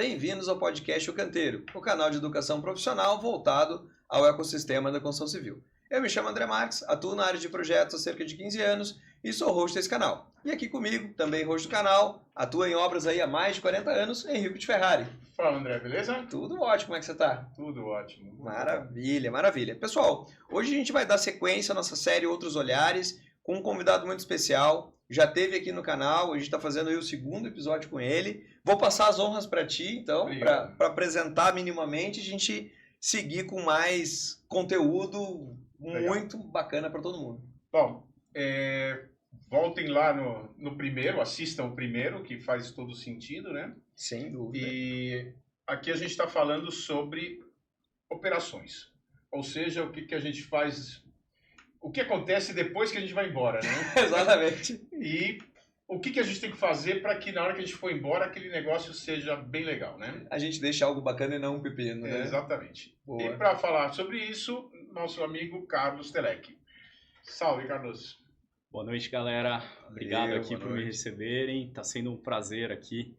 bem-vindos ao podcast O Canteiro, o canal de educação profissional voltado ao ecossistema da construção civil. Eu me chamo André Marques, atuo na área de projetos há cerca de 15 anos e sou host desse canal. E aqui comigo, também host do canal, atua em obras aí há mais de 40 anos, Henrique de Ferrari. Fala, André, beleza? Tudo ótimo, como é que você tá? Tudo ótimo. Maravilha, maravilha. Pessoal, hoje a gente vai dar sequência à nossa série Outros Olhares, com um convidado muito especial. Já teve aqui no canal, a gente está fazendo aí o segundo episódio com ele. Vou passar as honras para ti, então, para apresentar minimamente, a gente seguir com mais conteúdo muito bacana para todo mundo. Bom, voltem lá no primeiro, assistam o primeiro, que faz todo sentido, né? Sem dúvida. E aqui a gente está falando sobre operações, ou seja, o que a gente faz, o que acontece depois que a gente vai embora, né? Exatamente. E o que a gente tem que fazer para que na hora que a gente for embora, aquele negócio seja bem legal, né? A gente deixa algo bacana e não um pepino, né? Exatamente. Boa. E para falar sobre isso, nosso amigo Carlos Telec. Salve, Carlos. Boa noite, galera. Obrigado aqui por me receberem. Está sendo um prazer aqui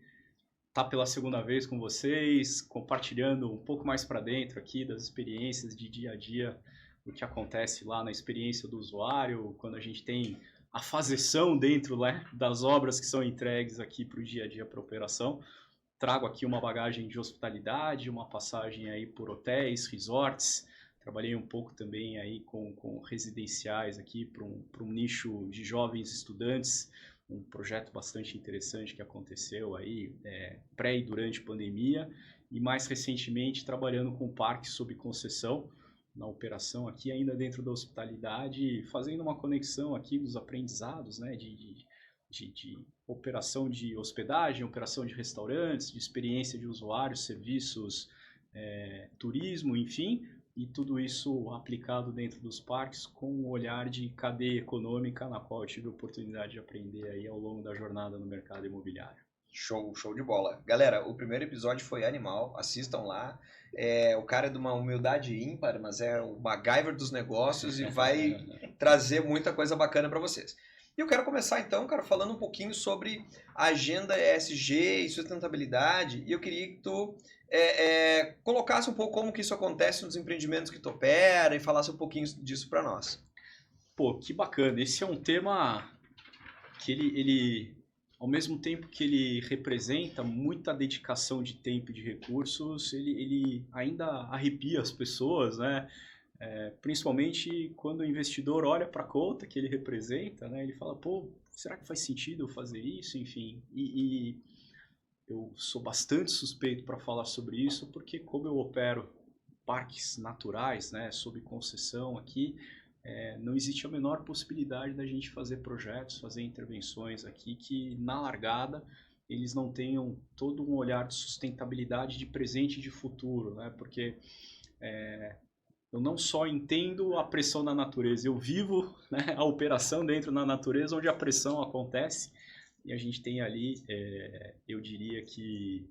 estar pela segunda vez com vocês, compartilhando um pouco mais para dentro aqui das experiências de dia a dia, o que acontece lá na experiência do usuário, quando a gente tem a faseção dentro, né, das obras que são entregues aqui para o dia a dia, para a operação. Trago aqui uma bagagem de hospitalidade, uma passagem aí por hotéis, resorts. Trabalhei um pouco também aí com residenciais aqui para um nicho de jovens estudantes, um projeto bastante interessante que aconteceu aí pré e durante a pandemia, e mais recentemente trabalhando com parques sob concessão, na operação aqui ainda dentro da hospitalidade, fazendo uma conexão aqui dos aprendizados, né, de operação de hospedagem, operação de restaurantes, de experiência de usuários, serviços, turismo, enfim, e tudo isso aplicado dentro dos parques com um olhar de cadeia econômica, na qual eu tive a oportunidade de aprender aí ao longo da jornada no mercado imobiliário. Show de bola. Galera, o primeiro episódio foi animal, assistam lá. O cara é de uma humildade ímpar, mas é o MacGyver dos negócios e vai trazer muita coisa bacana para vocês. E eu quero começar então, cara, falando um pouquinho sobre a agenda ESG e sustentabilidade. E eu queria que tu colocasse um pouco como que isso acontece nos empreendimentos que tu opera e falasse um pouquinho disso para nós. Pô, que bacana. Esse é um tema que ele ao mesmo tempo que ele representa muita dedicação de tempo e de recursos, ele ainda arrepia as pessoas, né? Principalmente quando o investidor olha para a conta que ele representa, né? Ele fala, pô, será que faz sentido eu fazer isso? Enfim, e eu sou bastante suspeito para falar sobre isso, porque como eu opero parques naturais, né, sob concessão aqui, não existe a menor possibilidade da gente fazer projetos, fazer intervenções aqui que, na largada, eles não tenham todo um olhar de sustentabilidade de presente e de futuro, né? Porque eu não só entendo a pressão da natureza, eu vivo, né, a operação dentro da natureza onde a pressão acontece, e a gente tem ali, eu diria que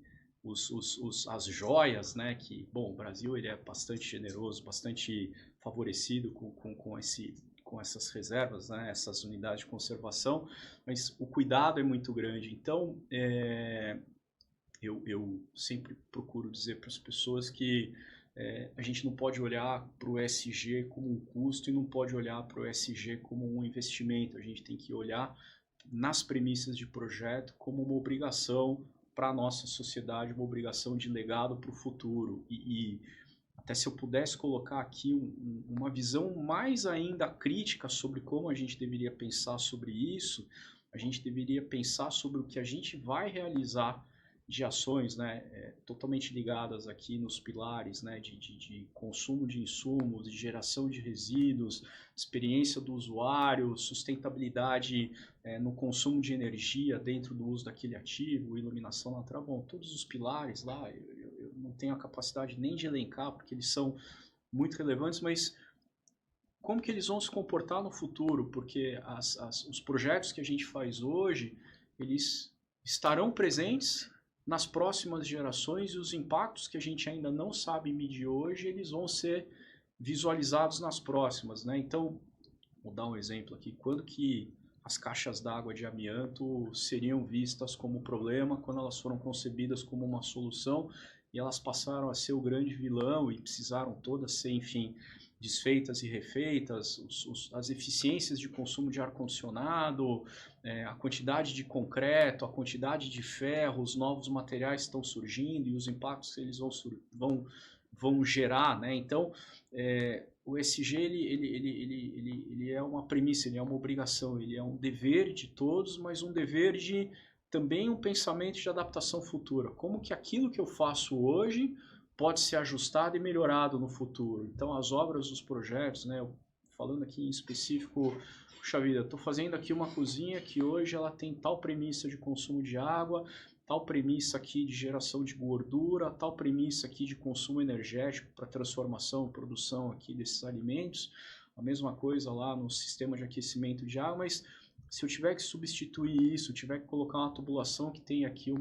as joias, né, que, bom, o Brasil ele é bastante generoso, bastante favorecido com essas reservas, né, essas unidades de conservação, mas o cuidado é muito grande. Então, eu sempre procuro dizer para as pessoas que a gente não pode olhar para o ESG como um custo e não pode olhar para o ESG como um investimento. A gente tem que olhar nas premissas de projeto como uma obrigação para a nossa sociedade, uma obrigação de legado para o futuro. E até se eu pudesse colocar aqui uma visão mais ainda crítica sobre como a gente deveria pensar sobre isso, a gente deveria pensar sobre o que a gente vai realizar de ações, né, totalmente ligadas aqui nos pilares, né, de consumo de insumos, de geração de resíduos, experiência do usuário, sustentabilidade no consumo de energia dentro do uso daquele ativo, iluminação natural, bom, todos os pilares lá, eu não tenho a capacidade nem de elencar, porque eles são muito relevantes, mas como que eles vão se comportar no futuro? Porque os projetos que a gente faz hoje, eles estarão presentes nas próximas gerações e os impactos que a gente ainda não sabe medir hoje, eles vão ser visualizados nas próximas, né? Então, vou dar um exemplo aqui. Quando que as caixas d'água de amianto seriam vistas como problema quando elas foram concebidas como uma solução e elas passaram a ser o grande vilão e precisaram todas ser, enfim, desfeitas e refeitas, as eficiências de consumo de ar-condicionado, a quantidade de concreto, a quantidade de ferro, os novos materiais estão surgindo e os impactos que eles vão gerar, né? Então, o ESG ele é uma premissa, ele é uma obrigação, ele é um dever de todos, mas um dever de também um pensamento de adaptação futura. Como que aquilo que eu faço hoje pode ser ajustado e melhorado no futuro. Então, as obras, os projetos, né? Falando aqui em específico, puxa vida, estou fazendo aqui uma cozinha que hoje ela tem tal premissa de consumo de água, tal premissa aqui de geração de gordura, tal premissa aqui de consumo energético para transformação, produção aqui desses alimentos. A mesma coisa lá no sistema de aquecimento de água, mas se eu tiver que substituir isso, tiver que colocar uma tubulação que tem aqui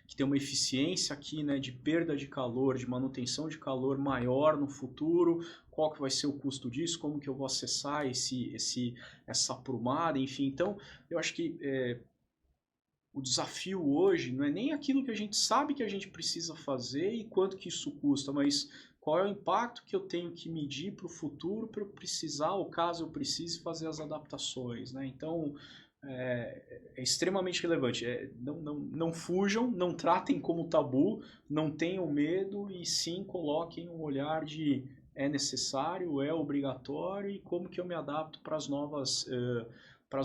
que tem uma eficiência aqui, né, de perda de calor, de manutenção de calor maior no futuro, qual que vai ser o custo disso, como que eu vou acessar essa aprumada, enfim. Então, eu acho que o desafio hoje não é nem aquilo que a gente sabe que a gente precisa fazer e quanto que isso custa, mas qual é o impacto que eu tenho que medir para o futuro para eu precisar, ou caso eu precise, fazer as adaptações, né? Então, é extremamente relevante. Não fujam, não tratem como tabu, não tenham medo e sim coloquem um olhar de é necessário, é obrigatório e como que eu me adapto para as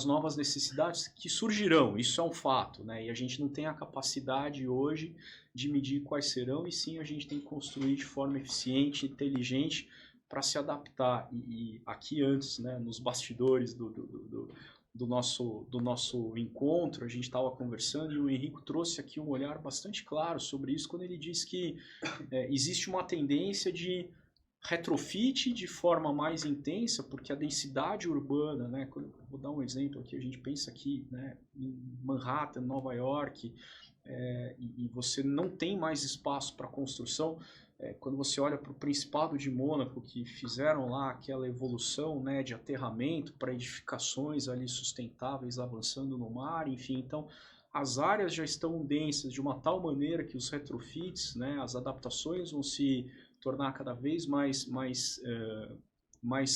novas necessidades que surgirão. Isso é um fato, né? E a gente não tem a capacidade hoje de medir quais serão, e sim a gente tem que construir de forma eficiente, inteligente, para se adaptar. E aqui antes, né, nos bastidores do nosso encontro, a gente estava conversando e o Henrico trouxe aqui um olhar bastante claro sobre isso quando ele disse que existe uma tendência de retrofit de forma mais intensa, porque a densidade urbana, né, vou dar um exemplo aqui, a gente pensa aqui, né, em Manhattan, Nova York, e você não tem mais espaço para construção. Quando você olha para o Principado de Mônaco, que fizeram lá aquela evolução, né, de aterramento para edificações ali sustentáveis avançando no mar, enfim, então as áreas já estão densas de uma tal maneira que os retrofits, né, as adaptações vão se tornar cada vez mais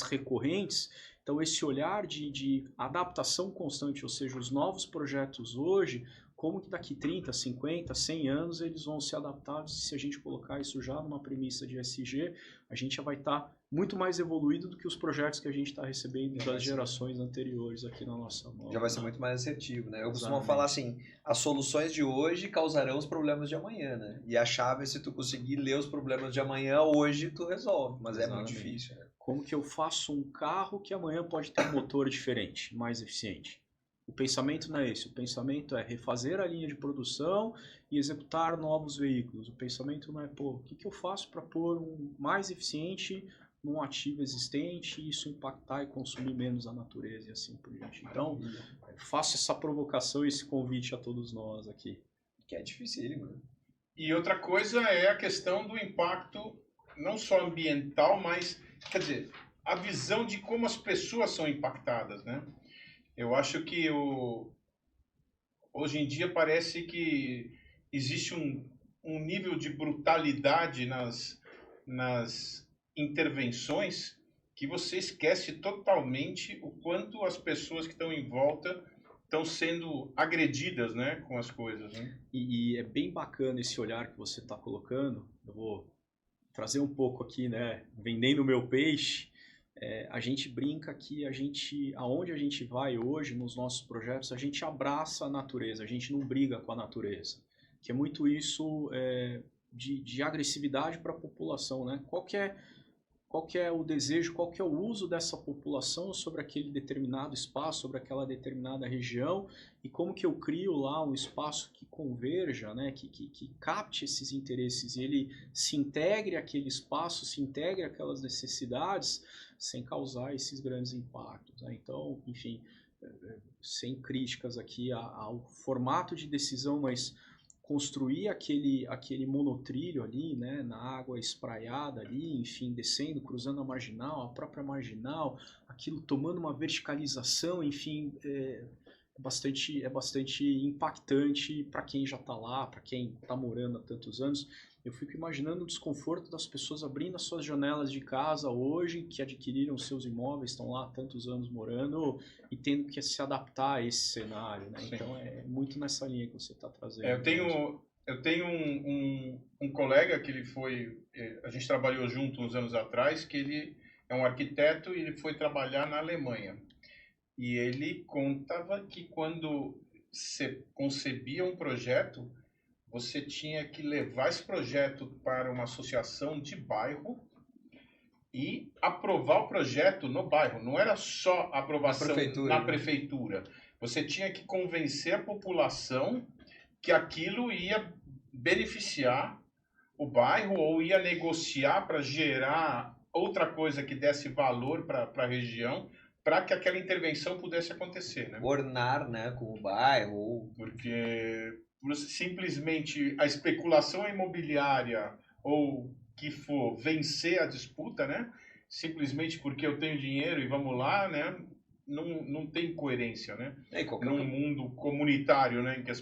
recorrentes. Então esse olhar de adaptação constante, ou seja, os novos projetos hoje, como que daqui 30, 50, 100 anos eles vão ser adaptados, se a gente colocar isso já numa premissa de ESG, a gente já vai estar muito mais evoluído do que os projetos que a gente está recebendo das gerações anteriores aqui na nossa mão. Já vai ser muito mais assertivo, né? Eu costumo falar assim, as soluções de hoje causarão os problemas de amanhã, né? E a chave é se tu conseguir ler os problemas de amanhã, hoje tu resolve, mas é muito difícil, né? Como que eu faço um carro que amanhã pode ter um motor diferente, mais eficiente? O pensamento não é esse, o pensamento é refazer a linha de produção e executar novos veículos. O pensamento não é, o que eu faço para pôr um mais eficiente num ativo existente e isso impactar e consumir menos a natureza e assim por diante. Então, faço essa provocação e esse convite a todos nós aqui. Que é dificílimo, né? E outra coisa é a questão do impacto, não só ambiental, mas, quer dizer, a visão de como as pessoas são impactadas, né? Eu acho que hoje em dia parece que existe um nível de brutalidade nas intervenções que você esquece totalmente o quanto as pessoas que estão em volta estão sendo agredidas, né, com as coisas, né? E é bem bacana esse olhar que você está colocando. Eu vou trazer um pouco aqui, né, vendendo o meu peixe. A gente brinca que aonde a gente vai hoje nos nossos projetos, a gente abraça a natureza, a gente não briga com a natureza, que é muito isso de agressividade para a população, né? Qual que é o desejo, qual que é o uso dessa população sobre aquele determinado espaço, sobre aquela determinada região, e como que eu crio lá um espaço que converja, né, que capte esses interesses e ele se integre àquele espaço, se integre àquelas necessidades, sem causar esses grandes impactos, né? Então, enfim, sem críticas aqui ao formato de decisão, mas construir aquele monotrilho ali, né, na água espraiada ali, enfim, descendo, cruzando a marginal, a própria marginal, aquilo tomando uma verticalização, enfim, é bastante impactante para quem já está lá, para quem está morando há tantos anos. Eu fico imaginando o desconforto das pessoas abrindo as suas janelas de casa hoje, que adquiriram seus imóveis, estão lá há tantos anos morando e tendo que se adaptar a esse cenário, né? Então é muito nessa linha que você está trazendo. Eu tenho um colega que a gente trabalhou junto uns anos atrás, que ele é um arquiteto e ele foi trabalhar na Alemanha. E ele contava que quando você concebia um projeto, você tinha que levar esse projeto para uma associação de bairro e aprovar o projeto no bairro. Não era só aprovação na prefeitura. Você tinha que convencer a população que aquilo ia beneficiar o bairro ou ia negociar para gerar outra coisa que desse valor para a região, para que aquela intervenção pudesse acontecer, né? Ornar, né, com o bairro. Porque simplesmente a especulação imobiliária ou que for vencer a disputa, né? Simplesmente porque eu tenho dinheiro e vamos lá, né? Não tem coerência, né? Num mundo comunitário, né, em que as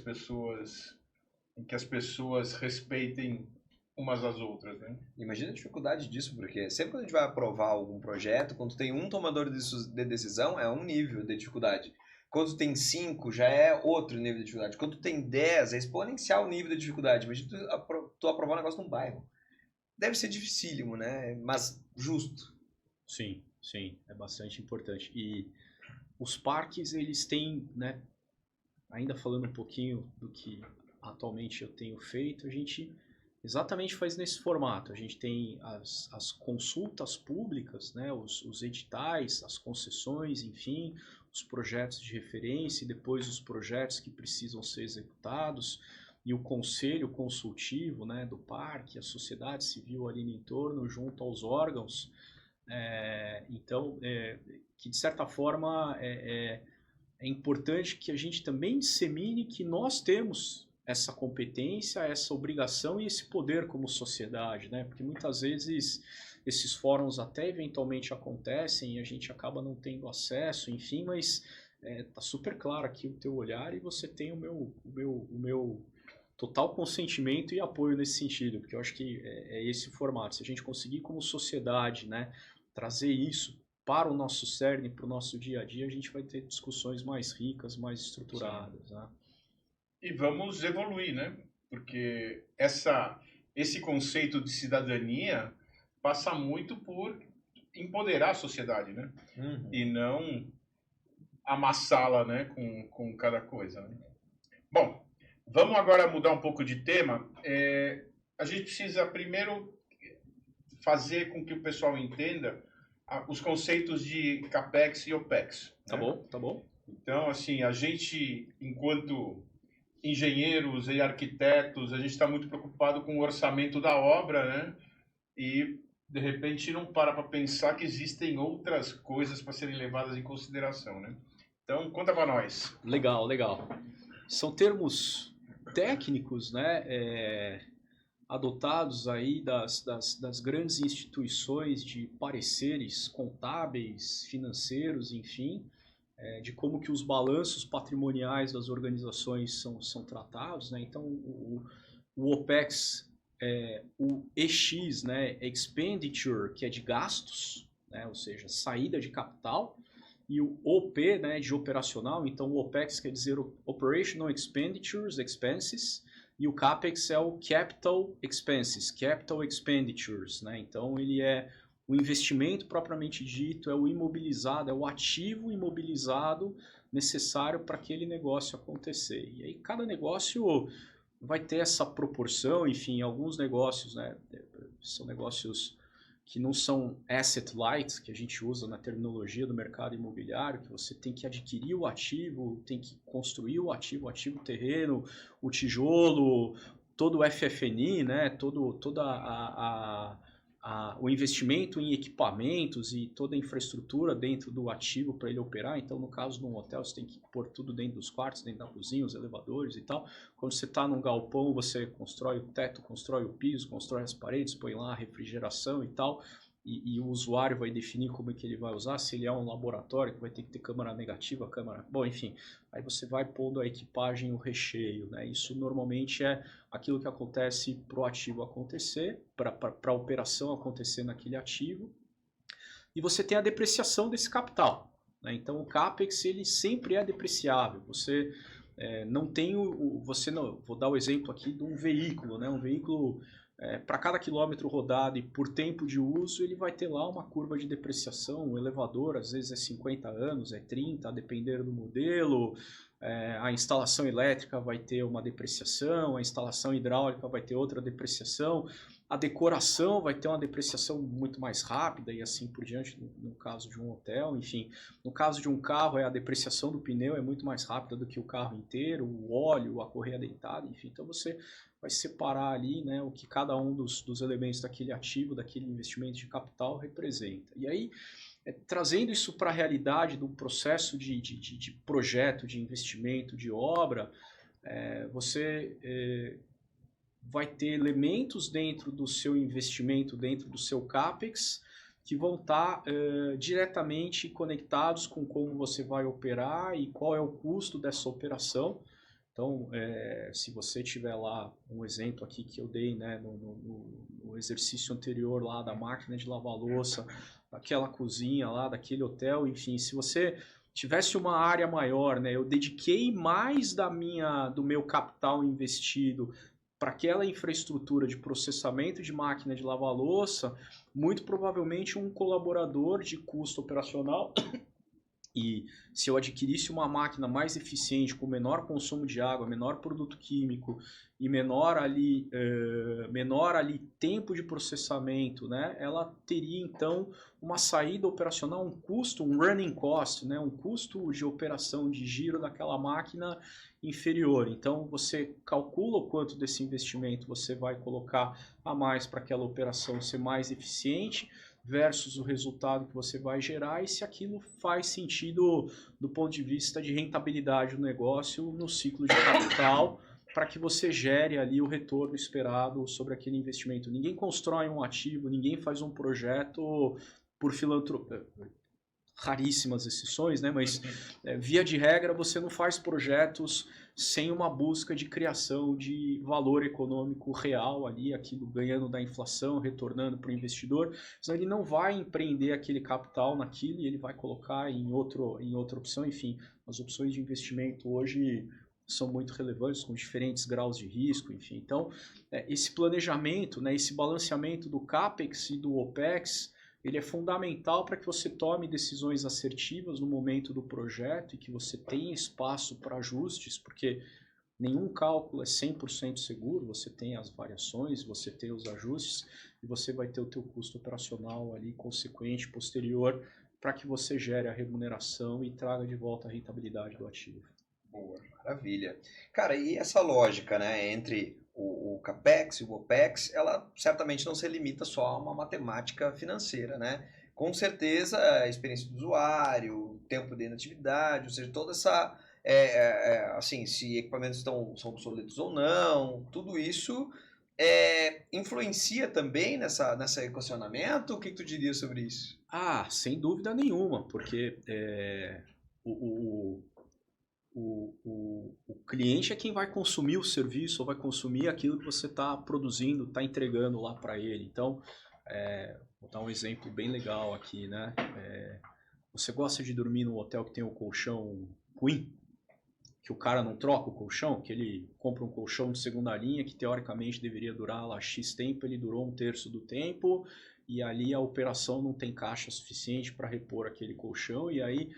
pessoas respeitem umas às outras, né? Imagina a dificuldade disso, porque sempre quando a gente vai aprovar algum projeto, quando tem um tomador de decisão, é um nível de dificuldade. Quando tem 5, já é outro nível de dificuldade. Quando tem 10, é exponencial o nível de dificuldade. Imagina tu aprovar um negócio num bairro. Deve ser dificílimo, né? Mas justo. Sim, é bastante importante. E os parques, eles têm, né, ainda falando um pouquinho do que atualmente eu tenho feito, a gente exatamente faz nesse formato. A gente tem as consultas públicas, né, os editais, as concessões, enfim, os projetos de referência e depois os projetos que precisam ser executados e o conselho consultivo, né, do parque, a sociedade civil ali no entorno, junto aos órgãos. Então, que de certa forma é importante que a gente também dissemine que nós temos essa competência, essa obrigação e esse poder como sociedade, né? Porque muitas vezes esses fóruns até eventualmente acontecem e a gente acaba não tendo acesso, enfim, mas tá super claro aqui o teu olhar e você tem o meu total consentimento e apoio nesse sentido, porque eu acho que é esse o formato. Se a gente conseguir como sociedade, né, trazer isso para o nosso cerne, para o nosso dia a dia, a gente vai ter discussões mais ricas, mais estruturadas, né? E vamos evoluir, né? Porque esse conceito de cidadania passa muito por empoderar a sociedade, né? Uhum. E não amassá-la, né, com cada coisa, né? Bom, vamos agora mudar um pouco de tema. A gente precisa primeiro fazer com que o pessoal entenda os conceitos de CAPEX e OPEX. Tá bom. Então, assim, a gente, enquanto engenheiros e arquitetos, a gente está muito preocupado com o orçamento da obra, né? E, de repente, não para pensar que existem outras coisas para serem levadas em consideração, né? Então, conta para nós. Legal. São termos técnicos, né? Adotados aí das grandes instituições de pareceres contábeis, financeiros, enfim, de como que os balanços patrimoniais das organizações são tratados, né? Então, o OPEX, o EX, né, Expenditure, que é de gastos, né, ou seja, saída de capital, e o OP, né, de operacional. Então, o OPEX quer dizer Operational Expenditures, Expenses, e o CAPEX é o Capital Expenses, Capital Expenditures, né? Então, ele é o investimento propriamente dito, é o imobilizado, é o ativo imobilizado necessário para aquele negócio acontecer. E aí cada negócio vai ter essa proporção, enfim, alguns negócios, né, são negócios que não são asset light, que a gente usa na terminologia do mercado imobiliário, que você tem que adquirir o ativo, tem que construir o ativo terreno, o tijolo, todo o FF&E, né, toda a o investimento em equipamentos e toda a infraestrutura dentro do ativo para ele operar. Então, no caso de um hotel, você tem que pôr tudo dentro dos quartos, dentro da cozinha, os elevadores e tal. Quando você está num galpão, você constrói o teto, constrói o piso, constrói as paredes, põe lá a refrigeração e tal. E o usuário vai definir como é que ele vai usar, se ele é um laboratório, que vai ter que ter câmera negativa, câmera... Bom, enfim, aí você vai pondo a equipagem, o recheio, né? Isso normalmente é aquilo que acontece para o ativo acontecer, para a operação acontecer naquele ativo. E você tem a depreciação desse capital, né? Então o CAPEX ele sempre é depreciável. Você não tem vou dar o exemplo aqui de um veículo, né? Um veículo... para cada quilômetro rodado e por tempo de uso, ele vai ter lá uma curva de depreciação. O elevador, às vezes, é 50 anos, é 30, a depender do modelo. A instalação elétrica vai ter uma depreciação, a instalação hidráulica vai ter outra depreciação, a decoração vai ter uma depreciação muito mais rápida e assim por diante, no caso de um hotel. Enfim, no caso de um carro, a depreciação do pneu é muito mais rápida do que o carro inteiro, o óleo, a correia dentada, enfim. Então você vai separar ali, né, o que cada um dos elementos daquele ativo, daquele investimento de capital representa. E aí, trazendo isso para a realidade do processo de projeto, de investimento, de obra, você vai ter elementos dentro do seu investimento, dentro do seu CAPEX, que vão estar diretamente conectados com como você vai operar e qual é o custo dessa operação. Então, se você tiver lá um exemplo aqui que eu dei, né, no exercício anterior lá da máquina de lavar louça, daquela cozinha lá, daquele hotel, enfim, se você tivesse uma área maior, né, eu dediquei mais do meu capital investido para aquela infraestrutura de processamento de máquina de lavar louça, muito provavelmente um colaborador de custo operacional. E se eu adquirisse uma máquina mais eficiente, com menor consumo de água, menor produto químico e menor ali tempo de processamento, né, ela teria então uma saída operacional, um custo, um running cost, né, um custo de operação de giro daquela máquina inferior. Então você calcula o quanto desse investimento você vai colocar a mais para aquela operação ser mais eficiente, versus o resultado que você vai gerar e se aquilo faz sentido do ponto de vista de rentabilidade do negócio no ciclo de capital para que você gere ali o retorno esperado sobre aquele investimento. Ninguém constrói um ativo, ninguém faz um projeto por filantropia. Raríssimas exceções, né? Mas via de regra você não faz projetos sem uma busca de criação de valor econômico real ali, aquilo ganhando da inflação, retornando para o investidor, senão ele não vai empreender aquele capital naquilo e ele vai colocar em outra opção. Enfim, as opções de investimento hoje são muito relevantes, com diferentes graus de risco, enfim. Então, esse planejamento, né, esse balanceamento do CAPEX e do OPEX, ele é fundamental para que você tome decisões assertivas no momento do projeto e que você tenha espaço para ajustes, porque nenhum cálculo é 100% seguro, você tem as variações, você tem os ajustes e você vai ter o teu custo operacional ali consequente, posterior, para que você gere a remuneração e traga de volta a rentabilidade do ativo. Boa, maravilha. Cara, e essa lógica, né, entre o CAPEX e o OPEX, ela certamente não se limita só a uma matemática financeira, né? Com certeza, a experiência do usuário, o tempo de inatividade, ou seja, toda essa, assim, se equipamentos são obsoletos ou não, tudo isso influencia também nesse equacionamento? O que tu diria sobre isso? Ah, sem dúvida nenhuma, porque o cliente é quem vai consumir o serviço ou vai consumir aquilo que você está produzindo, está entregando lá para ele. Então, vou dar um exemplo bem legal aqui, né? Você gosta de dormir num hotel que tem um colchão ruim? Que o cara não troca o colchão? Que ele compra um colchão de segunda linha que teoricamente deveria durar lá X tempo, ele durou 1/3 do tempo e ali a operação não tem caixa suficiente para repor aquele colchão e aí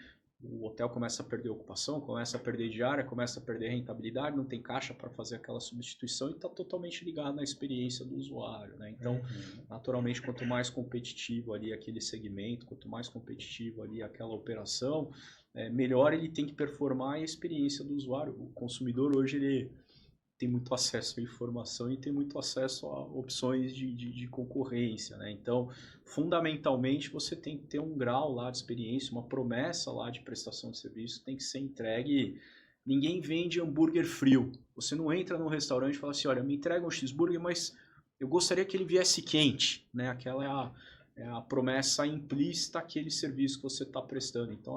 o hotel começa a perder ocupação, começa a perder diária, começa a perder rentabilidade, não tem caixa para fazer aquela substituição e está totalmente ligado na experiência do usuário, né? Então, naturalmente, quanto mais competitivo ali aquele segmento, quanto mais competitivo ali aquela operação, melhor ele tem que performar a experiência do usuário. O consumidor hoje, tem muito acesso à informação e tem muito acesso a opções de concorrência, né? Então, fundamentalmente, você tem que ter um grau lá de experiência, uma promessa lá de prestação de serviço, tem que ser entregue. Ninguém vende hambúrguer frio. Você não entra num restaurante e fala assim, olha, me entrega um cheeseburger, mas eu gostaria que ele viesse quente, né? Aquela é a promessa implícita àquele serviço que você está prestando. Então,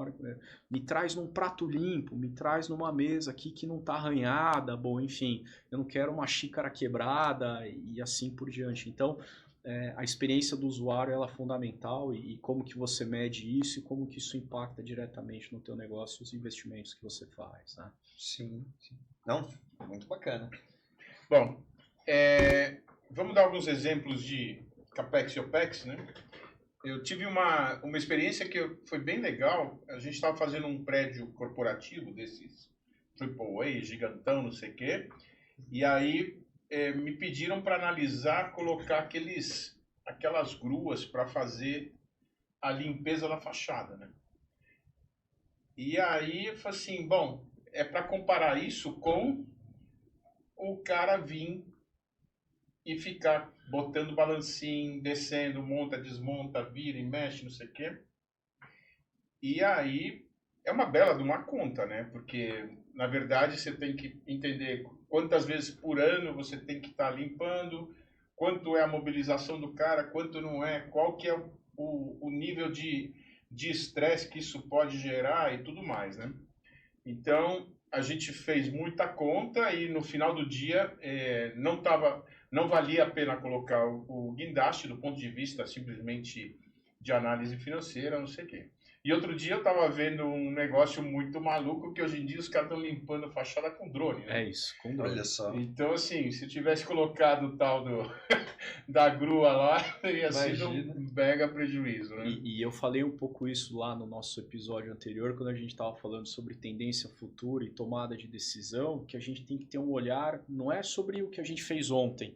me traz num prato limpo, me traz numa mesa aqui que não está arranhada, bom, enfim, eu não quero uma xícara quebrada e assim por diante. Então, a experiência do usuário ela é fundamental e como que você mede isso e como que isso impacta diretamente no teu negócio, os investimentos que você faz, né? Sim. Não, muito bacana. Bom, vamos dar alguns exemplos de CAPEX e OPEX, né? Eu tive uma experiência que foi bem legal. A gente estava fazendo um prédio corporativo desses AAA, gigantão, não sei o quê. E aí me pediram para analisar, colocar aquelas gruas para fazer a limpeza da fachada, né? E aí eu falei assim, bom, é para comparar isso com o cara vir e ficar botando balancinho, descendo, monta, desmonta, vira e mexe, não sei o quê. E aí é uma bela de uma conta, né? Porque, na verdade, você tem que entender quantas vezes por ano você tem que estar limpando, quanto é a mobilização do cara, quanto não é, qual que é o nível de estresse que isso pode gerar e tudo mais, né? Então, a gente fez muita conta e no final do dia não valia a pena colocar o guindaste do ponto de vista simplesmente de análise financeira, não sei o quê. E outro dia eu estava vendo um negócio muito maluco que hoje em dia os caras estão limpando a fachada com drone, né? É isso, com drone. Olha só. Então, assim, se tivesse colocado o tal da grua lá, teria sido um mega prejuízo, né? E eu falei um pouco isso lá no nosso episódio anterior, quando a gente estava falando sobre tendência futura e tomada de decisão, que a gente tem que ter um olhar, não é sobre o que a gente fez ontem,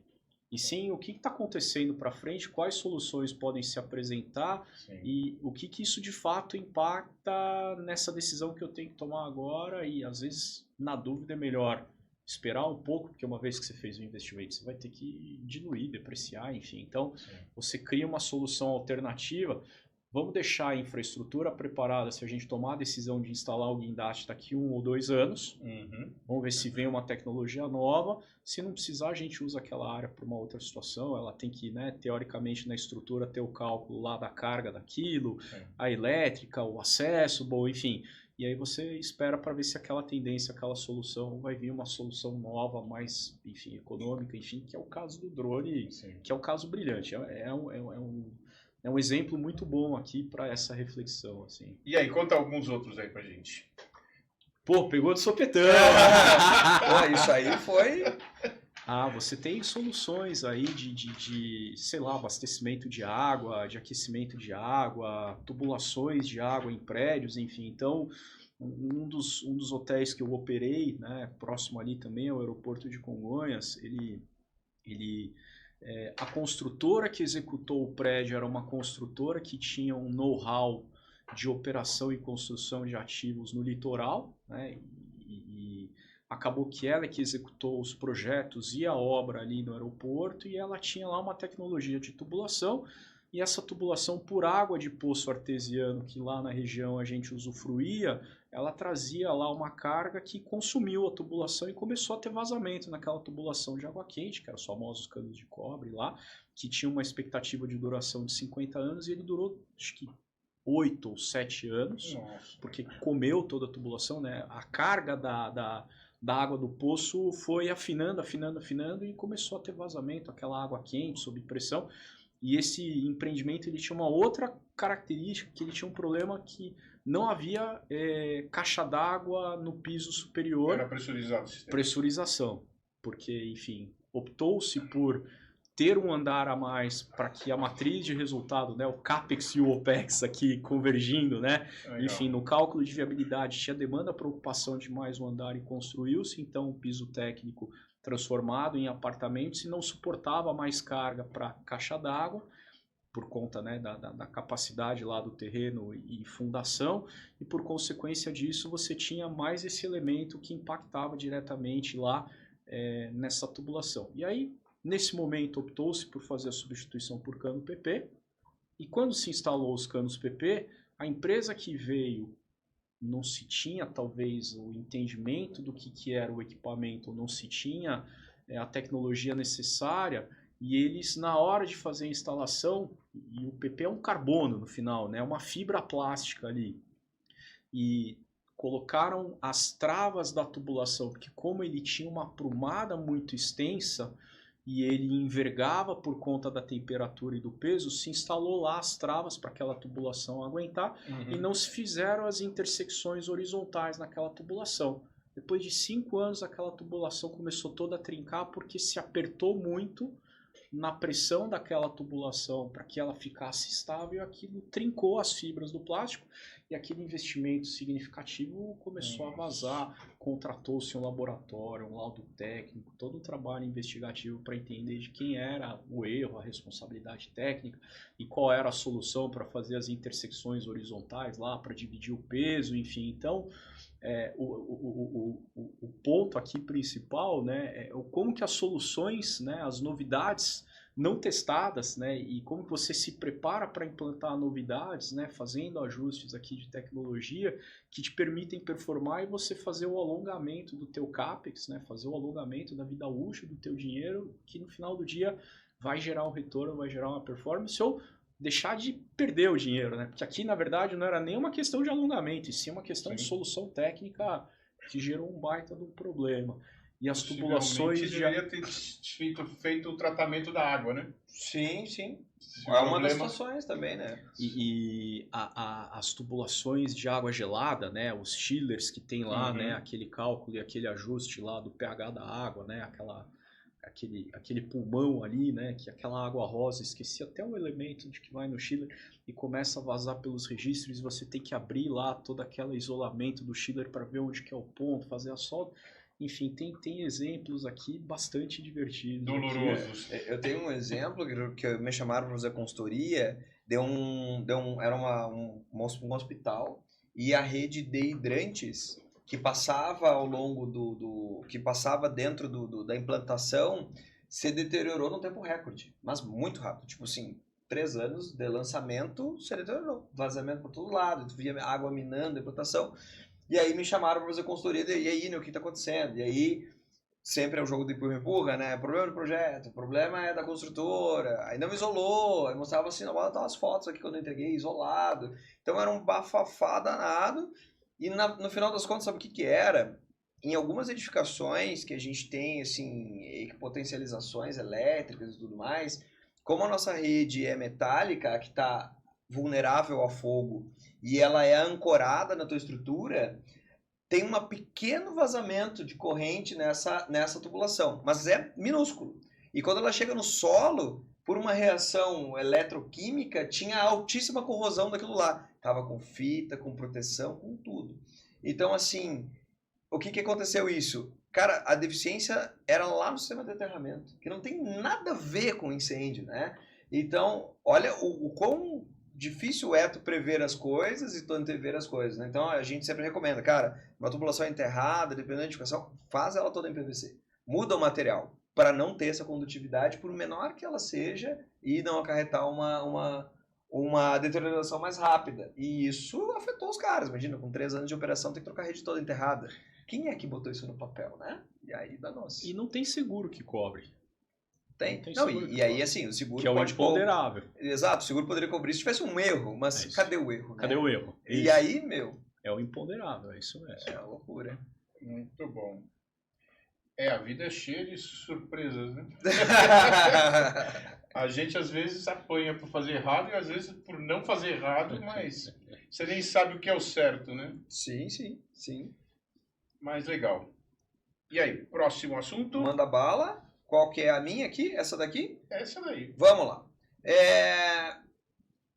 e sim o que está acontecendo para frente, quais soluções podem se apresentar. Sim. E o que isso de fato impacta nessa decisão que eu tenho que tomar agora. E às vezes, na dúvida, é melhor esperar um pouco, porque uma vez que você fez o investimento, você vai ter que diluir, depreciar, enfim. Então, sim, você cria uma solução alternativa. Vamos deixar a infraestrutura preparada se a gente tomar a decisão de instalar o guindaste daqui 1 ou 2 anos. Uhum. Vamos ver se vem uma tecnologia nova. Se não precisar, a gente usa aquela área para uma outra situação. Ela tem que, né, teoricamente, na estrutura, ter o cálculo lá da carga daquilo, a elétrica, o acesso, bom, enfim. E aí você espera para ver se aquela tendência, aquela solução, vai vir uma solução nova, mais, enfim, econômica, enfim, que é o caso do drone, sim, que é um caso brilhante. É um exemplo muito bom aqui para essa reflexão, assim. E aí, conta alguns outros aí pra gente. Pô, pegou de sopetão! Pô, isso aí foi... Você tem soluções aí de, sei lá, abastecimento de água, de aquecimento de água, tubulações de água em prédios, enfim. Então, um dos hotéis que eu operei, né, próximo ali também ao aeroporto de Congonhas, a construtora que executou o prédio era uma construtora que tinha um know-how de operação e construção de ativos no litoral, né? E acabou que ela que executou os projetos e a obra ali no aeroporto, e ela tinha lá uma tecnologia de tubulação, e essa tubulação por água de poço artesiano, que lá na região a gente usufruía, ela trazia lá uma carga que consumiu a tubulação e começou a ter vazamento naquela tubulação de água quente, que eram os famosos canos de cobre lá, que tinha uma expectativa de duração de 50 anos, e ele durou, acho que 8 ou 7 anos. Nossa. Porque comeu toda a tubulação, né? A carga da água do poço foi afinando e começou a ter vazamento, aquela água quente, sob pressão. E esse empreendimento ele tinha uma outra característica, que ele tinha um problema que não havia caixa d'água no piso superior. Era pressurizado o sistema. Pressurização, porque, enfim, optou-se por ter um andar a mais para que a matriz de resultado, né, o CAPEX e o OPEX aqui convergindo, né? Legal. Enfim, no cálculo de viabilidade tinha demanda para ocupação de mais um andar e construiu-se, então, o piso técnico transformado em apartamentos e não suportava mais carga para caixa d'água, por conta, né, da capacidade lá do terreno e fundação, e por consequência disso você tinha mais esse elemento que impactava diretamente lá nessa tubulação. E aí, nesse momento, optou-se por fazer a substituição por cano PP, e quando se instalou os canos PP, a empresa que veio não se tinha talvez o entendimento do que era o equipamento, não se tinha a tecnologia necessária, e eles, na hora de fazer a instalação, e o PP é um carbono no final, né, uma fibra plástica ali, e colocaram as travas da tubulação, porque como ele tinha uma aprumada muito extensa, e ele envergava por conta da temperatura e do peso, se instalou lá as travas para aquela tubulação aguentar e não se fizeram as intersecções horizontais naquela tubulação. Depois de 5 anos, aquela tubulação começou toda a trincar porque se apertou muito na pressão daquela tubulação para que ela ficasse estável, e aquilo trincou as fibras do plástico e aquele investimento significativo começou a vazar. Contratou-se um laboratório, um laudo técnico, todo um trabalho investigativo para entender de quem era o erro, a responsabilidade técnica e qual era a solução para fazer as intersecções horizontais lá, para dividir o peso, enfim. Então, o ponto aqui principal, né, é como que as soluções, né, as novidades não testadas, né, e como que você se prepara para implantar novidades, né, fazendo ajustes aqui de tecnologia que te permitem performar e você fazer o alongamento do teu CAPEX, né, fazer o alongamento da vida útil do teu dinheiro, que no final do dia vai gerar um retorno, vai gerar uma performance, ou deixar de perder o dinheiro, né? Porque aqui, na verdade, não era nem uma questão de alongamento, e sim uma questão de solução técnica que gerou um baita de um problema. E as tubulações deveria ter feito o tratamento da água, né? Sim, sim. É uma das situações também, né? E as tubulações de água gelada, né? Os chillers que tem lá, né? Aquele cálculo e aquele ajuste lá do pH da água, né? Aquele pulmão ali, né? Que aquela água rosa, esqueci até o elemento de que vai no chiller e começa a vazar pelos registros, você tem que abrir lá todo aquele isolamento do chiller para ver onde que é o ponto, fazer a solda. Enfim, tem exemplos aqui bastante divertidos. Dolorosos. Eu tenho um exemplo que me chamaram para fazer consultoria, era um hospital, e a rede de hidrantes que passava ao longo que passava dentro da implantação se deteriorou num tempo recorde, mas muito rápido, tipo assim, 3 anos de lançamento se deteriorou, vazamento por todo lado, via água minando a implantação. E aí me chamaram para fazer consultoria, e aí, né, o que está acontecendo? E aí, sempre é um jogo de empurra-empurra, né? Problema do projeto, problema é da construtora, aí não isolou, aí mostrava assim, não, tá as fotos aqui quando eu entreguei, isolado. Então era um bafafá danado, e no final das contas, sabe o que era? Em algumas edificações que a gente tem, assim, potencializações elétricas e tudo mais, como a nossa rede é metálica, que está vulnerável ao fogo, e ela é ancorada na tua estrutura, tem um pequeno vazamento de corrente nessa tubulação, mas é minúsculo. E quando ela chega no solo, por uma reação eletroquímica, tinha altíssima corrosão daquilo lá. Tava com fita, com proteção, com tudo. Então, assim, o que aconteceu isso? Cara, a deficiência era lá no sistema de aterramento, que não tem nada a ver com incêndio, né? Então, olha o quão difícil é tu prever as coisas e tu antever as coisas, né? Então a gente sempre recomenda, cara, uma tubulação enterrada, dependendo da edificação, faz ela toda em PVC. Muda o material para não ter essa condutividade, por menor que ela seja, e não acarretar uma deterioração mais rápida. E isso afetou os caras. Imagina, com 3 anos de operação, tem que trocar a rede toda enterrada. Quem é que botou isso no papel, né? E aí danou-se. E não tem seguro que cobre. Tem. Não, e aí, assim, o seguro que é o pode imponderável. Exato, o seguro poderia cobrir se tivesse um erro, mas cadê o erro? Cadê o erro? E aí, meu... É o imponderável, é isso mesmo. É uma loucura. Muito bom. A vida é cheia de surpresas, né? A gente, às vezes, apanha por fazer errado e, às vezes, por não fazer errado, mas você nem sabe o que é o certo, né? Sim, sim, sim. Mas legal. E aí, próximo assunto? Manda bala. Qual que é a minha aqui? Essa daqui? Essa daí. Vamos lá.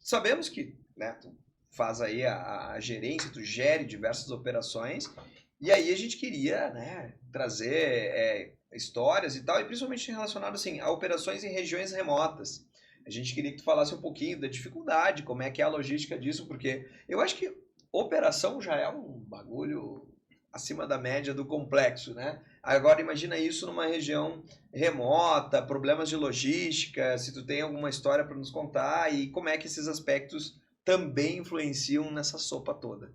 Sabemos que, né, tu faz aí a gerência, tu gere diversas operações, e aí a gente queria, né, trazer histórias e tal, e principalmente relacionado assim, a operações em regiões remotas. A gente queria que tu falasse um pouquinho da dificuldade, como é que é a logística disso, porque eu acho que operação já é um bagulho acima da média do complexo, né? Agora imagina isso numa região remota, problemas de logística, se tu tem alguma história para nos contar e como é que esses aspectos também influenciam nessa sopa toda.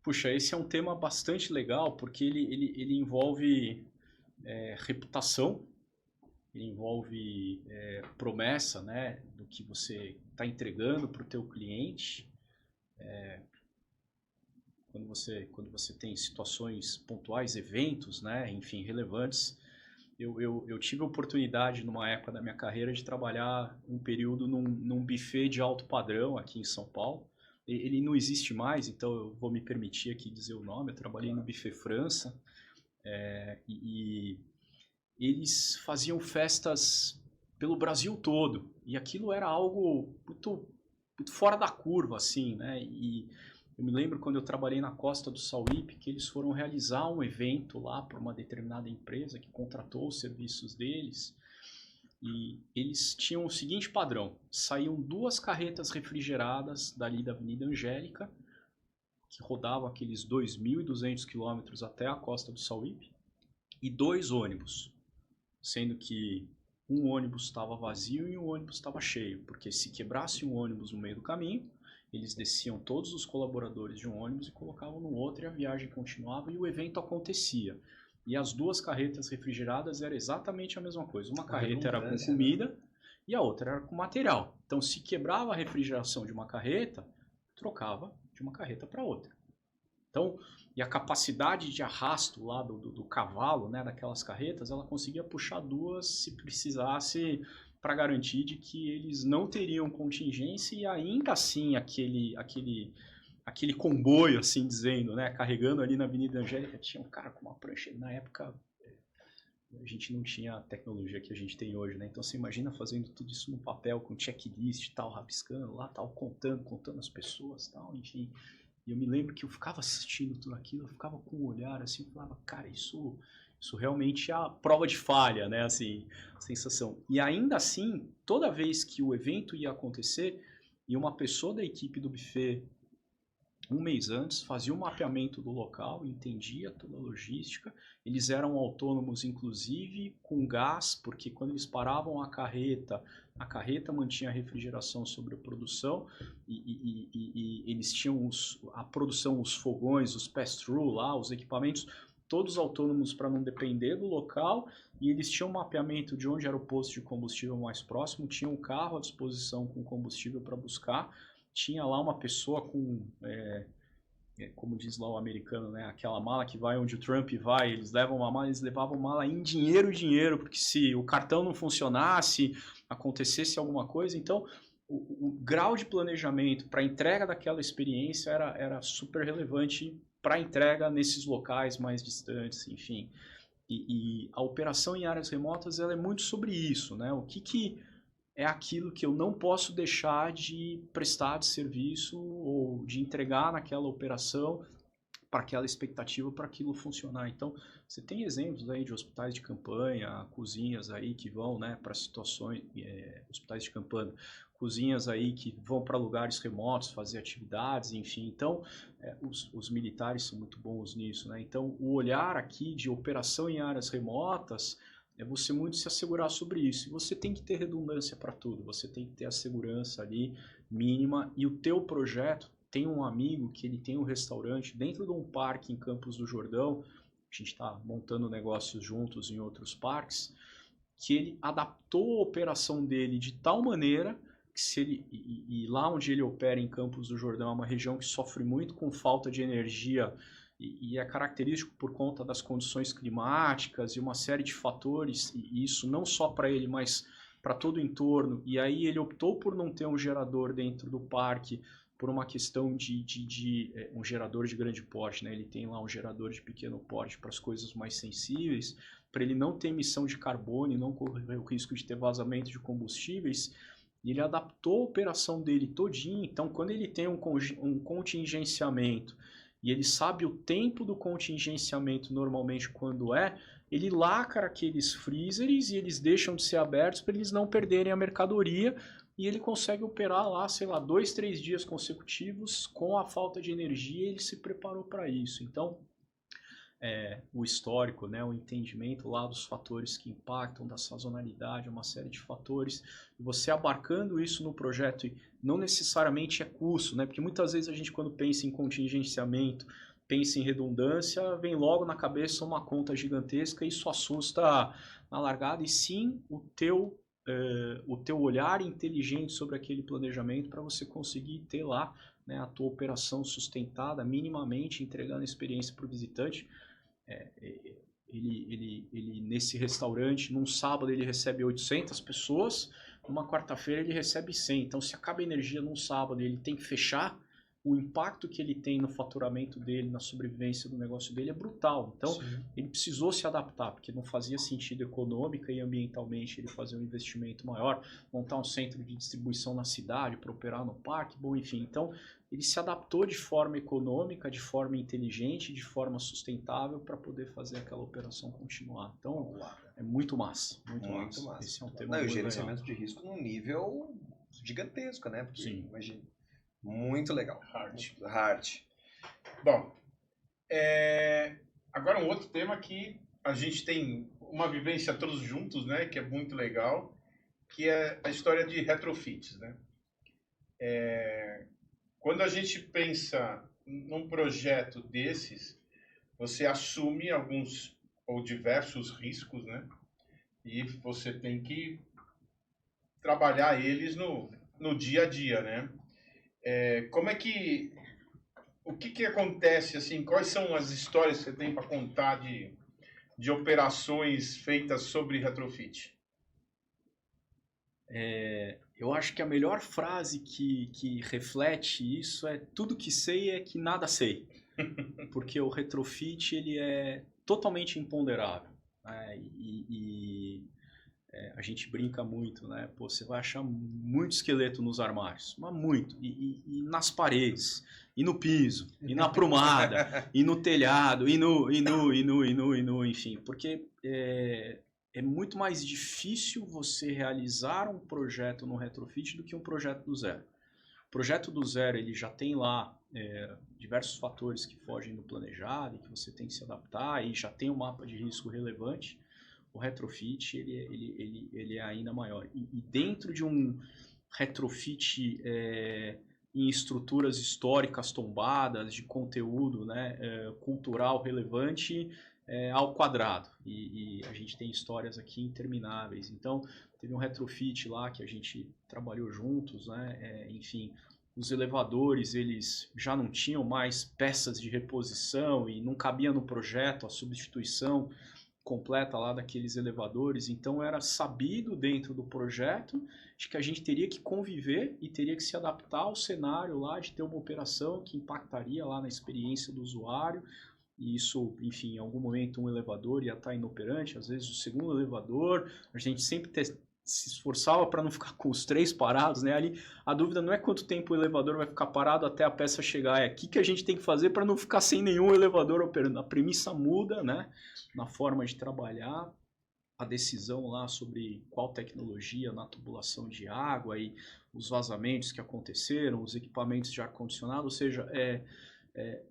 Puxa, esse é um tema bastante legal porque ele envolve reputação, ele envolve promessa, né, do que você está entregando para o teu cliente. Quando você tem situações pontuais, eventos, né, enfim, relevantes. Eu tive a oportunidade, numa época da minha carreira, de trabalhar um período num buffet de alto padrão aqui em São Paulo. Ele não existe mais, então eu vou me permitir aqui dizer o nome. Eu trabalhei no Buffet França e eles faziam festas pelo Brasil todo. E aquilo era algo muito, muito fora da curva, assim, né? E eu me lembro quando eu trabalhei na Costa do Sauípe, que eles foram realizar um evento lá para uma determinada empresa que contratou os serviços deles. E eles tinham o seguinte padrão: saíam 2 carretas refrigeradas dali da Avenida Angélica, que rodavam aqueles 2.200 quilômetros até a Costa do Sauípe, e 2 ônibus, sendo que um ônibus estava vazio e um ônibus estava cheio, porque se quebrasse um ônibus no meio do caminho, eles desciam todos os colaboradores de um ônibus e colocavam no outro, e a viagem continuava e o evento acontecia. E as 2 carretas refrigeradas era exatamente a mesma coisa. Uma carreta era com comida e a outra era com material. Então, se quebrava a refrigeração de uma carreta, trocava de uma carreta para outra. Então, e a capacidade de arrasto lá do cavalo, né, daquelas carretas, ela conseguia puxar 2 se precisasse, para garantir de que eles não teriam contingência, e ainda assim aquele comboio, assim dizendo, né, carregando ali na Avenida Angélica, tinha um cara com uma prancha. Na época, a gente não tinha a tecnologia que a gente tem hoje, né? Então você imagina fazendo tudo isso no papel, com checklist e tal, rabiscando lá, tal, contando as pessoas, tal, enfim. E eu me lembro que eu ficava assistindo tudo aquilo, eu ficava com um olhar assim, falava, cara, isso realmente é a prova de falha, né? Assim, sensação. E ainda assim, toda vez que o evento ia acontecer, e uma pessoa da equipe do buffet, um mês antes, fazia um mapeamento do local, entendia toda a logística. Eles eram autônomos, inclusive, com gás, porque quando eles paravam a carreta mantinha a refrigeração sobre a produção, e eles tinham a produção, os fogões, os pass-through lá, os equipamentos, todos autônomos para não depender do local, e eles tinham um mapeamento de onde era o posto de combustível mais próximo, tinham um carro à disposição com combustível para buscar, tinha lá uma pessoa com, como diz lá o americano, né, aquela mala que vai onde o Trump vai, eles levavam mala em dinheiro, porque se o cartão não funcionasse, acontecesse alguma coisa, então o grau de planejamento para a entrega daquela experiência era super relevante para a entrega nesses locais mais distantes, enfim. E a operação em áreas remotas, ela é muito sobre isso, né? O que é aquilo que eu não posso deixar de prestar de serviço ou de entregar naquela operação para aquela expectativa, para aquilo funcionar. Então, você tem exemplos aí de hospitais de campanha, cozinhas aí que vão, né, para situações, hospitais de campanha, cozinhas aí que vão para lugares remotos fazer atividades, enfim. Então, os militares são muito bons nisso, né? Então, o olhar aqui de operação em áreas remotas é você muito se assegurar sobre isso. E você tem que ter redundância para tudo, você tem que ter a segurança ali mínima, e o teu projeto. Tem um amigo que ele tem um restaurante dentro de um parque em Campos do Jordão, a gente está montando negócios juntos em outros parques, que ele adaptou a operação dele de tal maneira que se ele, e lá onde ele opera em Campos do Jordão é uma região que sofre muito com falta de energia, e é característico por conta das condições climáticas e uma série de fatores, e isso não só para ele, mas para todo o entorno. E aí ele optou por não ter um gerador dentro do parque, por uma questão de um gerador de grande porte, né? Ele tem lá um gerador de pequeno porte para as coisas mais sensíveis, para ele não ter emissão de carbono e não correr o risco de ter vazamento de combustíveis. E ele adaptou a operação dele todinho. Então, quando ele tem um contingenciamento e ele sabe o tempo do contingenciamento normalmente quando ele lacra aqueles freezers e eles deixam de ser abertos para eles não perderem a mercadoria. e ele consegue operar lá, sei lá, 2, 3 dias consecutivos com a falta de energia, ele se preparou para isso. Então, o histórico, né, o entendimento lá dos fatores que impactam, da sazonalidade, uma série de fatores, você abarcando isso no projeto, e não necessariamente é custo, né, porque muitas vezes a gente, quando pensa em contingenciamento, pensa em redundância, vem logo na cabeça uma conta gigantesca e isso assusta na largada, e sim o teu olhar inteligente sobre aquele planejamento para você conseguir ter lá, né, a tua operação sustentada, minimamente entregando a experiência para o visitante. Ele nesse restaurante, num sábado ele recebe 800 pessoas, numa quarta-feira ele recebe 100. Então, se acaba a energia num sábado e ele tem que fechar, o impacto que ele tem no faturamento dele, na sobrevivência do negócio dele é brutal. Então, sim, ele precisou se adaptar, porque não fazia sentido econômica e ambientalmente ele fazer um investimento maior, montar um centro de distribuição na cidade para operar no parque, bom, enfim. Então, ele se adaptou de forma econômica, de forma inteligente, de forma sustentável para poder fazer aquela operação continuar. Então, é muito massa. Muito massa. Esse é um tema e o gerenciamento de risco num nível gigantesco, né? Porque, sim, imagina. Muito legal. Hard. Bom, agora um outro tema que a gente tem uma vivência todos juntos, né? Que é muito legal, que é a história de retrofits, né? Quando a gente pensa num projeto desses, você assume alguns ou diversos riscos, né? E você tem que trabalhar eles no dia a dia, né? O que acontece, assim, quais são as histórias que você tem para contar de operações feitas sobre retrofit? Eu acho que a melhor frase que reflete isso é: tudo que sei é que nada sei. Porque o retrofit ele é totalmente imponderável, né? A gente brinca muito, né? Pô, você vai achar muito esqueleto nos armários, mas muito. E nas paredes, e no piso, e na prumada, e no telhado, enfim. Porque é muito mais difícil você realizar um projeto no retrofit do que um projeto do zero. O projeto do zero ele já tem lá diversos fatores que fogem do planejado e que você tem que se adaptar, e já tem um mapa de risco relevante. O retrofit ele é ainda maior. E dentro de um retrofit em estruturas históricas tombadas, de conteúdo, né, cultural relevante, ao quadrado. E a gente tem histórias aqui intermináveis. Então, teve um retrofit lá que a gente trabalhou juntos, né, enfim. Os elevadores, eles já não tinham mais peças de reposição e não cabia no projeto a substituição completa lá daqueles elevadores, então era sabido dentro do projeto de que a gente teria que conviver e teria que se adaptar ao cenário lá de ter uma operação que impactaria lá na experiência do usuário, e isso, enfim, em algum momento um elevador ia estar inoperante, às vezes o segundo elevador, a gente sempre se esforçava para não ficar com os 3 parados, né? Ali a dúvida não é quanto tempo o elevador vai ficar parado até a peça chegar, é o que a gente tem que fazer para não ficar sem nenhum elevador operando. A premissa muda, né? Na forma de trabalhar, a decisão lá sobre qual tecnologia na tubulação de água e os vazamentos que aconteceram, os equipamentos de ar-condicionado, ou seja,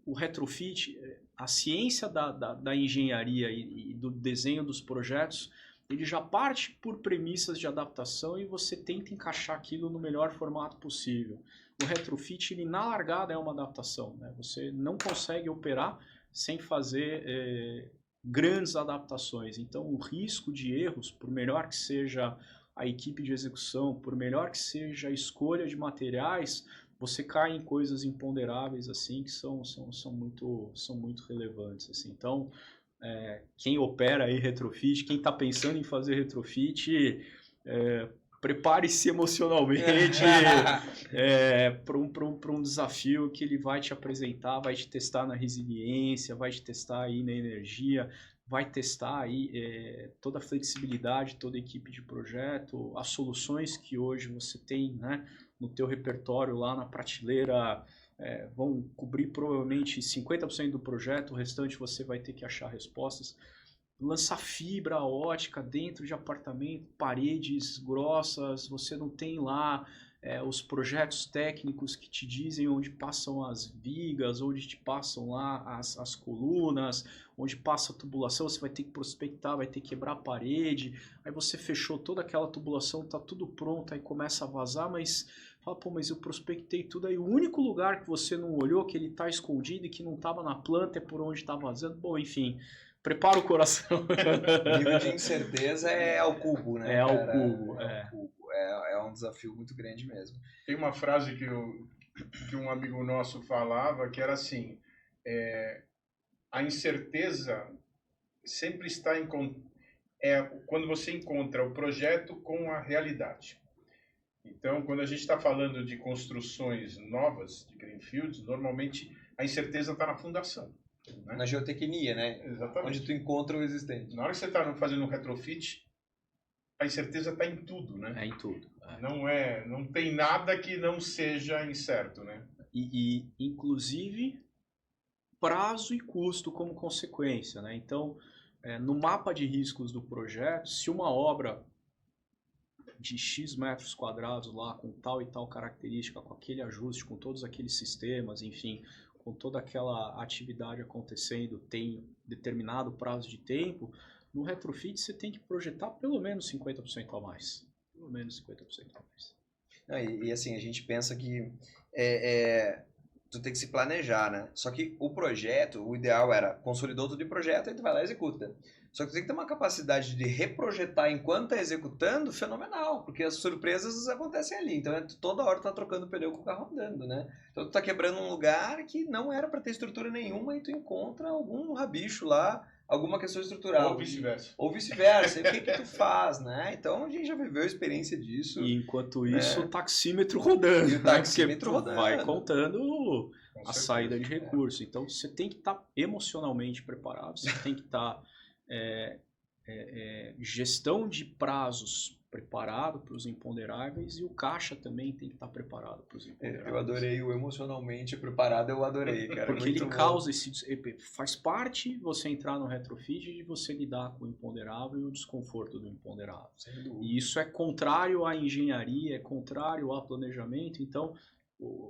o retrofit, a ciência da engenharia e do desenho dos projetos, ele já parte por premissas de adaptação e você tenta encaixar aquilo no melhor formato possível. O retrofit, ele na largada é uma adaptação, né? Você não consegue operar sem fazer grandes adaptações. Então, o risco de erros, por melhor que seja a equipe de execução, por melhor que seja a escolha de materiais, você cai em coisas imponderáveis assim que são muito relevantes. Assim. Então, quem opera aí retrofit, quem está pensando em fazer retrofit, prepare-se emocionalmente para um desafio que ele vai te apresentar, vai te testar na resiliência, vai te testar aí na energia, vai testar aí toda a flexibilidade, toda a equipe de projeto, as soluções que hoje você tem, né, no teu repertório lá na prateleira, vão cobrir provavelmente 50% do projeto, o restante você vai ter que achar respostas. lançar fibra ótica dentro de apartamento, paredes grossas, você não tem lá os projetos técnicos que te dizem onde passam as vigas, onde te passam lá as colunas, onde passa a tubulação, você vai ter que prospectar, vai ter que quebrar a parede, aí você fechou toda aquela tubulação, tá tudo pronto, aí começa a vazar, mas fala, pô, mas eu prospectei tudo, aí o único lugar que você não olhou, que ele tá escondido e que não tava na planta é por onde tá vazando, bom, enfim, prepara o coração. O nível de incerteza é ao cubo, né? É ao cara? cubo, é. Ao cubo. É um desafio muito grande mesmo. Tem uma frase que um amigo nosso falava, que era assim, a incerteza sempre está quando você encontra o projeto com a realidade. Então, quando a gente está falando de construções novas, de greenfields, normalmente a incerteza está na fundação. Né? Na geotecnia, né? Exatamente. Onde tu encontra o existente. Na hora que você está fazendo um retrofit, a incerteza está em tudo, né? É em tudo. Não tem nada que não seja incerto, né? E inclusive, prazo e custo como consequência, né? Então, no mapa de riscos do projeto, se uma obra de X metros quadrados lá, com tal e tal característica, com aquele ajuste, com todos aqueles sistemas, enfim, com toda aquela atividade acontecendo, tem determinado prazo de tempo, no retrofit você tem que projetar pelo menos 50% a mais. Pelo menos 50% a mais. E assim, a gente pensa que tu tem que se planejar, né? Só que o projeto, o ideal era, consolidou tudo em projeto, aí tu vai lá e executa. Só que tu tem que ter uma capacidade de reprojetar enquanto tá executando fenomenal, porque as surpresas acontecem ali. Então, toda hora tu tá trocando pneu com o carro andando, né? Então, tu tá quebrando um lugar que não era para ter estrutura nenhuma e tu encontra algum rabicho lá, alguma questão estrutural. Ou vice-versa. Ou vice-versa. E o que tu faz, né? Então, a gente já viveu a experiência disso. E enquanto isso, o taxímetro rodando. E o taxímetro rodando. Vai contando a saída de recurso. Então, você tem que estar emocionalmente preparado, você tem que estar... gestão de prazos preparado para os imponderáveis e o caixa também tem que estar preparado para os imponderáveis. Eu adorei o emocionalmente preparado, eu adorei, cara. Porque muito ele bom. causa faz parte você entrar no retrofit de você lidar com o imponderável e o desconforto do imponderável. E isso é contrário à engenharia, é contrário ao planejamento, então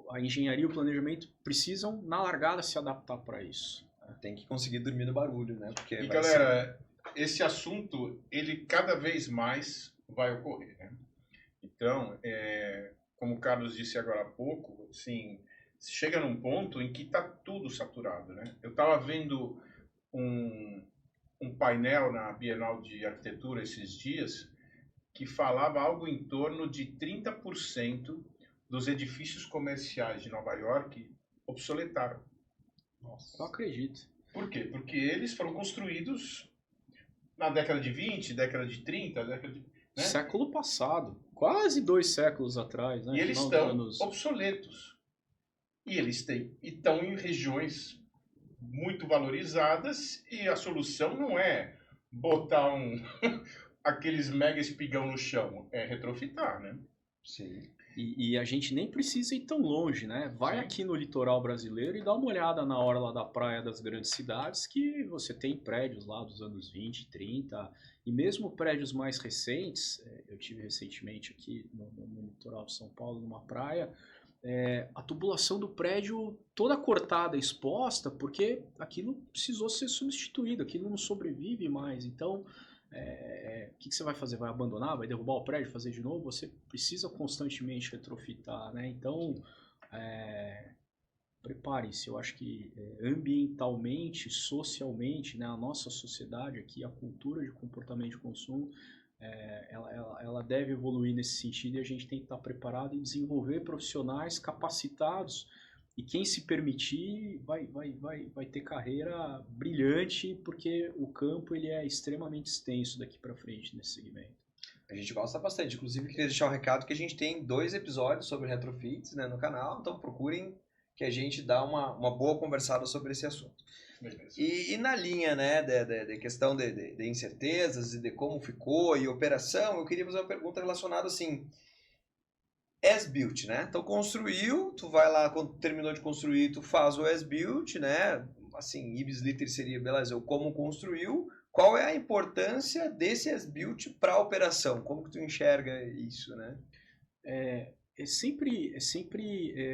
a engenharia e o planejamento precisam na largada se adaptar para isso. Tem que conseguir dormir no barulho, né? Porque e galera, esse assunto, ele cada vez mais vai ocorrer, né? Então, como o Carlos disse agora há pouco, assim, chega num ponto em que está tudo saturado, né? Eu estava vendo um painel na Bienal de Arquitetura esses dias que falava algo em torno de 30% dos edifícios comerciais de Nova York obsoletaram. Nossa. Eu acredito. Por quê? Porque eles foram construídos na década de 20, década de 30, né? Século passado. Quase 2 séculos atrás, né? E eles estão obsoletos. E eles estão em regiões muito valorizadas e a solução não é botar aqueles mega espigão no chão, é retrofitar, né? Sim. E a gente nem precisa ir tão longe, né? Vai Sim. aqui no litoral brasileiro e dá uma olhada na orla da praia das grandes cidades, que você tem prédios lá dos anos 20, 30, e mesmo prédios mais recentes, eu tive recentemente aqui no litoral de São Paulo, numa praia, a tubulação do prédio toda cortada, exposta, porque aquilo precisou ser substituído, aquilo não sobrevive mais, então... o que você vai fazer? Vai abandonar? Vai derrubar o prédio? Fazer de novo? Você precisa constantemente retrofitar, né? Então, preparem-se. Eu acho que ambientalmente, socialmente, né, a nossa sociedade aqui, a cultura de comportamento de consumo, ela deve evoluir nesse sentido e a gente tem que estar preparado e desenvolver profissionais capacitados. E quem se permitir vai ter carreira brilhante, porque o campo ele é extremamente extenso daqui para frente nesse segmento. A gente gosta bastante. Inclusive, queria deixar um recado que a gente tem 2 episódios sobre retrofits, né, no canal. Então, procurem que a gente dá uma boa conversada sobre esse assunto. E na linha, né, de questão de incertezas e de como ficou e operação, eu queria fazer uma pergunta relacionada assim... As-built, né? Então construiu, tu vai lá, quando terminou de construir, tu faz o as-built, né? Assim, Ibis Liter seria, beleza, eu como construiu, qual é a importância desse as-built para a operação? Como que tu enxerga isso, né? É sempre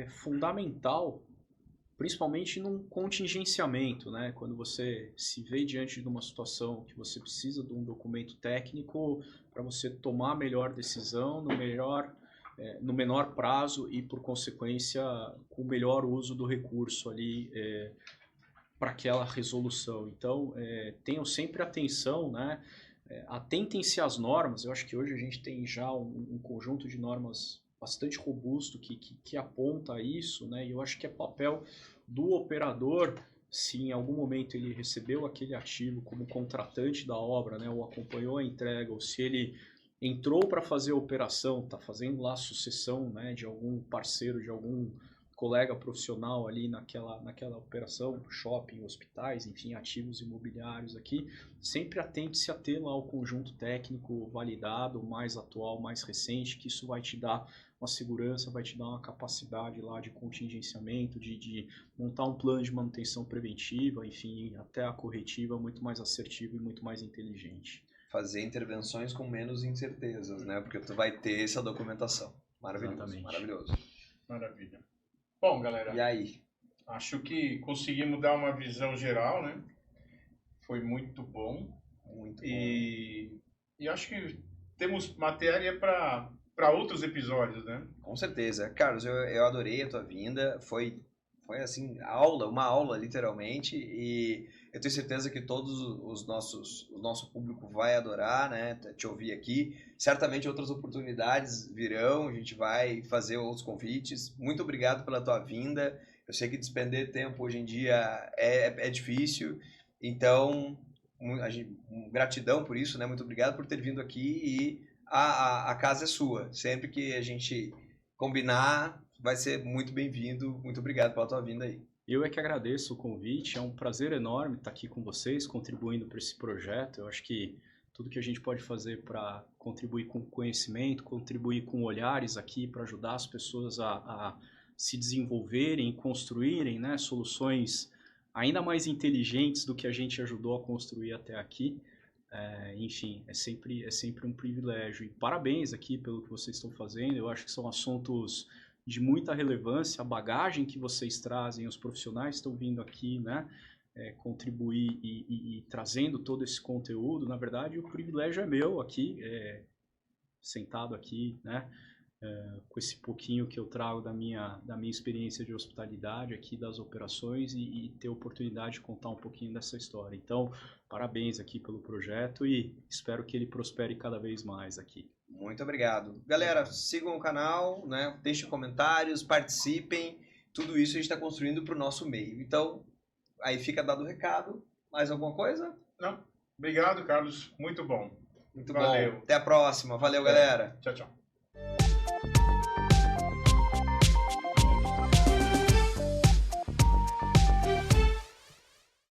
fundamental, principalmente num contingenciamento, né? Quando você se vê diante de uma situação que você precisa de um documento técnico para você tomar a melhor decisão no menor prazo e, por consequência, com o melhor uso do recurso ali para aquela resolução. Então, tenham sempre atenção, né? Atentem-se às normas. Eu acho que hoje a gente tem já um conjunto de normas bastante robusto que aponta isso, né? E eu acho que é papel do operador, se em algum momento ele recebeu aquele ativo como contratante da obra, né? Ou acompanhou a entrega, ou se ele entrou para fazer a operação, está fazendo lá a sucessão, né, de algum parceiro, de algum colega profissional ali naquela operação, shopping, hospitais, enfim, ativos imobiliários aqui, sempre atente-se a ter lá o conjunto técnico validado, mais atual, mais recente, que isso vai te dar uma segurança, vai te dar uma capacidade lá de contingenciamento, de montar um plano de manutenção preventiva, enfim, até a corretiva muito mais assertiva e muito mais inteligente. Fazer intervenções com menos incertezas, né? Porque tu vai ter essa documentação. Maravilhoso, exatamente. Maravilhoso. Maravilha. Bom, galera. E aí? Acho que conseguimos dar uma visão geral, né? Foi muito bom. Muito bom. E acho que temos matéria para outros episódios, né? Com certeza. Carlos, eu adorei a tua vinda. Foi assim, uma aula, literalmente. E eu tenho certeza que todos o nosso público vai adorar, né? Te ouvir aqui. Certamente outras oportunidades virão. A gente vai fazer outros convites. Muito obrigado pela tua vinda. Eu sei que despender tempo hoje em dia é difícil. Então, gratidão por isso, né? Muito obrigado por ter vindo aqui e a casa é sua. Sempre que a gente combinar, vai ser muito bem-vindo. Muito obrigado pela tua vinda aí. Eu é que agradeço o convite. É um prazer enorme estar aqui com vocês, contribuindo para esse projeto. Eu acho que tudo que a gente pode fazer para contribuir com conhecimento, contribuir com olhares aqui para ajudar as pessoas a se desenvolverem, construírem, né, soluções ainda mais inteligentes do que a gente ajudou a construir até aqui. Enfim, é sempre um privilégio. E parabéns aqui pelo que vocês estão fazendo. Eu acho que são assuntos de muita relevância. A bagagem que vocês trazem, os profissionais estão vindo aqui, né, contribuir e trazendo todo esse conteúdo. Na verdade, o privilégio é meu aqui, sentado aqui, né, com esse pouquinho que eu trago da minha experiência de hospitalidade aqui, das operações, e ter a oportunidade de contar um pouquinho dessa história. Então, parabéns aqui pelo projeto e espero que ele prospere cada vez mais aqui. Muito obrigado. Galera, sigam o canal, né? Deixem comentários, participem. Tudo isso a gente está construindo para o nosso meio. Então, aí fica dado o recado. Mais alguma coisa? Não. Obrigado, Carlos. Muito bom. Muito Valeu. bom. Até a próxima. Valeu, galera. Tchau, tchau.